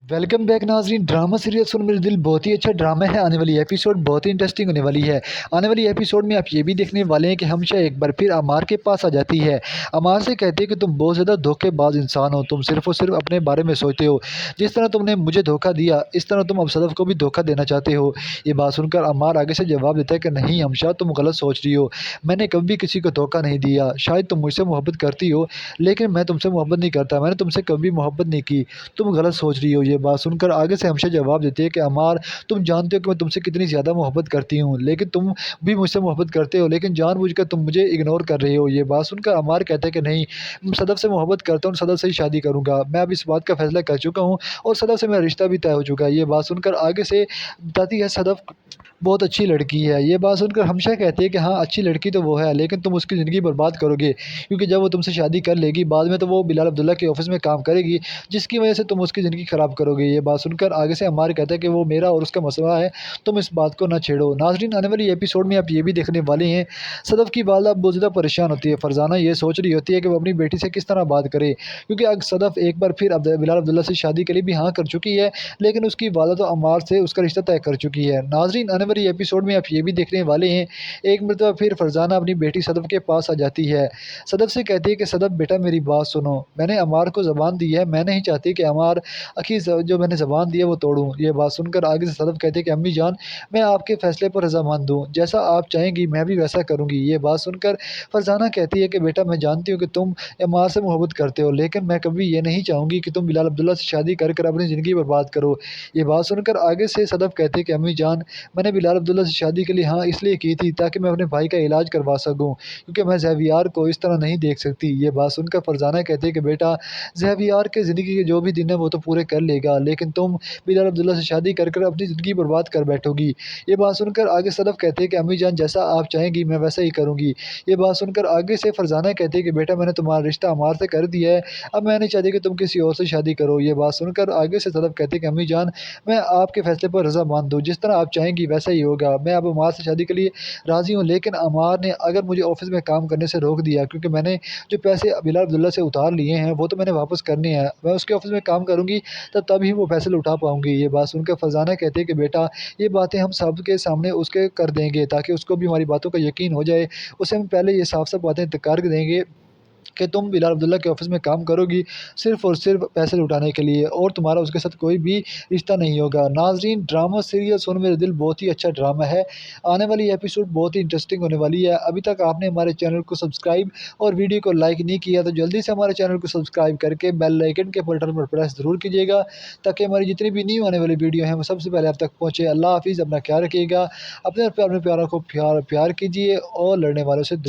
Welcome back नाजरीन। Drama serial सुन मेरे दिल बहुत ही अच्छा ड्रामा है। आने वाली एपिसोड बहुत ही इंटरेस्टिंग होने वाली है। आने वाली एपिसोड में आप ये भी देखने वाले हैं कि हमशा एक बार फिर अमार के पास आ जाती है। अमार से कहती है कि तुम बहुत ज़्यादा धोखेबाज इंसान हो, तुम सिर्फ और सिर्फ अपने बारे में सोचते हो। जिस तरह तुमने मुझे धोखा दिया इस तरह तुम अब सदफ को भी धोखा देना चाहते हो। ये बात सुनकर अमार आगे से जवाब देता है कि नहीं हमशा, तुम गलत सोच रही हो। मैंने कभी भी किसी को धोखा नहीं दिया। शायद तुम मुझसे मोहब्बत करती हो लेकिन मैं तुमसे मोहब्बत नहीं करता। मैंने तुमसे कभी मोहब्बत नहीं की। तुम गलत सोच रही हो। ये बात सुनकर आगे से हमशा जवाब देती है कि अमार, तुम जानते हो कि मैं तुमसे कितनी ज़्यादा मोहब्बत करती हूँ, लेकिन तुम भी मुझसे मोहब्बत करते हो लेकिन जानबूझकर तुम मुझे इग्नोर कर रहे हो। ये बात सुनकर अमार कहता है कि नहीं, मैं सदफ से मोहब्बत करता हूँ, सदफ से ही शादी करूँगा। मैं अब इस बात का फैसला कर चुका हूँ और सदफ से मेरा रिश्ता भी तय हो चुका है। ये बात सुनकर आगे से बताती है सदफ बहुत अच्छी लड़की है। ये बात सुनकर हमशा कहती है कि हाँ, अच्छी लड़की तो वो है लेकिन तुम उसकी ज़िंदगी बर्बाद करोगे, क्योंकि जब वो तुमसे शादी कर लेगी बाद में तो वो बिलाल अब्दुल्ला के ऑफिस में काम करेगी, जिसकी वजह से तुम उसकी ज़िंदगी ख़राब करोगे। ये बात सुनकर आगे से अम्मार कहता है कि वो मेरा और उसका मसला है, तुम इस बात को ना छेड़ो। नाजरीन, आने वाली एपिसोड में आप ये भी देखने वाले हैं सदफ़ की वालदा बहुत ज़्यादा परेशान होती है। फरजाना ये सोच रही होती है कि वो अपनी बेटी से किस तरह बात करे, क्योंकि अब सदफ़ एक बार फिर बिलाल अब्दुल्ला से शादी के लिए भी हाँ कर चुकी है, लेकिन उसकी वालदा तो अम्मार से उसका रिश्ता तय कर चुकी है। नाजरीन, आने वाली एपिसोड में आप ये भी देखने वाले हैं एक मरतबा फिर फरजाना अपनी बेटी सदफ़ के पास आ जाती है। सदफ़ से कहती है कि सदफ़ बेटा, मेरी बात सुनो, मैंने अमार को ज़बान दी है, मैं नहीं चाहती कि अमार की जो मैंने ज़बान दी है वो तोड़ूँ। ये बात सुनकर आगे से सदफ़ कहती है कि अम्मी जान, मैं आपके फ़ैसले पर रज़ामंद हूँ, जैसा आप चाहेंगी मैं भी वैसा करूँगी। ये बात सुनकर फरजाना कहती है कि बेटा, मैं जानती हूँ कि तुम अमार से मोहब्बत करते हो, लेकिन मैं कभी ये नहीं चाहूँगी कि तुम बिलाल अब्दुल्ला से शादी कर अपनी ज़िंदगी बर्बाद करो। ये बात सुनकर आगे से सदफ़ कहती है कि अम्मी जान, मैंने बिलाल अब्दुल्ला से शादी के लिए हाँ इसलिए की थी ताकि मैं अपने भाई का इलाज करवा सकूँ, क्योंकि मैं ज़ेवियार को इस तरह नहीं देख सकती। ये बात सुनकर फरजाना कहती है कि बेटा, ज़ेवियार के ज़िंदगी के जो भी दिन है वो तो पूरे कर लेगा, लेकिन तुम बिलाल अब्दुल्ला से शादी कर अपनी ज़िंदगी बर्बाद कर बैठोगी। ये बात सुनकर आगे सदफ़ कहते हैं कि अम्मी जान, जैसा आप चाहेंगी मैं वैसा ही करूँगी। ये बात सुनकर आगे से फरजाना कहती है कि बेटा, मैंने तुम्हारा रिश्ता अमार से कर दिया है, अब मैं नहीं चाहती कि तुम किसी और से शादी करो। ये बात सुनकर आगे से सदफ़ कहती है कि अम्मी जान, मैं आपके फ़ैसले पर रज़ामंद हूँ, जिस तरह आप चाहेंगी वैसा ही होगा। मैं अब अमार से शादी के लिए राज़ी हूँ, लेकिन अमार ने अगर मुझे ऑफ़िस में काम करने से रोक दिया, क्योंकि मैंने जो पैसे बिलाल अब्दुल्ला से उधार लिए हैं वो तो मैंने वापस करने हैं। मैं उसके ऑफ़िस में काम करूँगी तभी वो पैसे लौटा पाऊँगी। ये बात सुनकर फरजाना कहती है कि बेटा, ये बातें हम सबके सामने उसके कर देंगे ताकि उसको भी हमारी बातों का यकीन हो जाए। उसे हम पहले ये साफ-साफ बातें कर देंगे कि तुम बिलाल अब्दुल्ला के ऑफ़िस में काम करोगी सिर्फ़ और सिर्फ़ पैसे लुटाने के लिए, और तुम्हारा उसके साथ कोई भी रिश्ता नहीं होगा। नाज़रीन, ड्रामा सीरियल सुन मेरे दिल बहुत ही अच्छा ड्रामा है। आने वाली एपिसोड बहुत ही इंटरेस्टिंग होने वाली है। अभी तक आपने हमारे चैनल को सब्सक्राइब और वीडियो को लाइक नहीं किया तो जल्दी से हमारे चैनल को सब्सक्राइब करके बेल आइकन के बटन पर प्रेस ज़रूर कीजिएगा, ताकि हमारी जितनी भी न्यू आने वाली वीडियो हैं वो सबसे पहले आप तक पहुँचे। अल्लाह हाफ़िज़, अपना ख्याल रखिएगा। अपने प्यारों को प्यार कीजिए और लड़ने वालों से दूर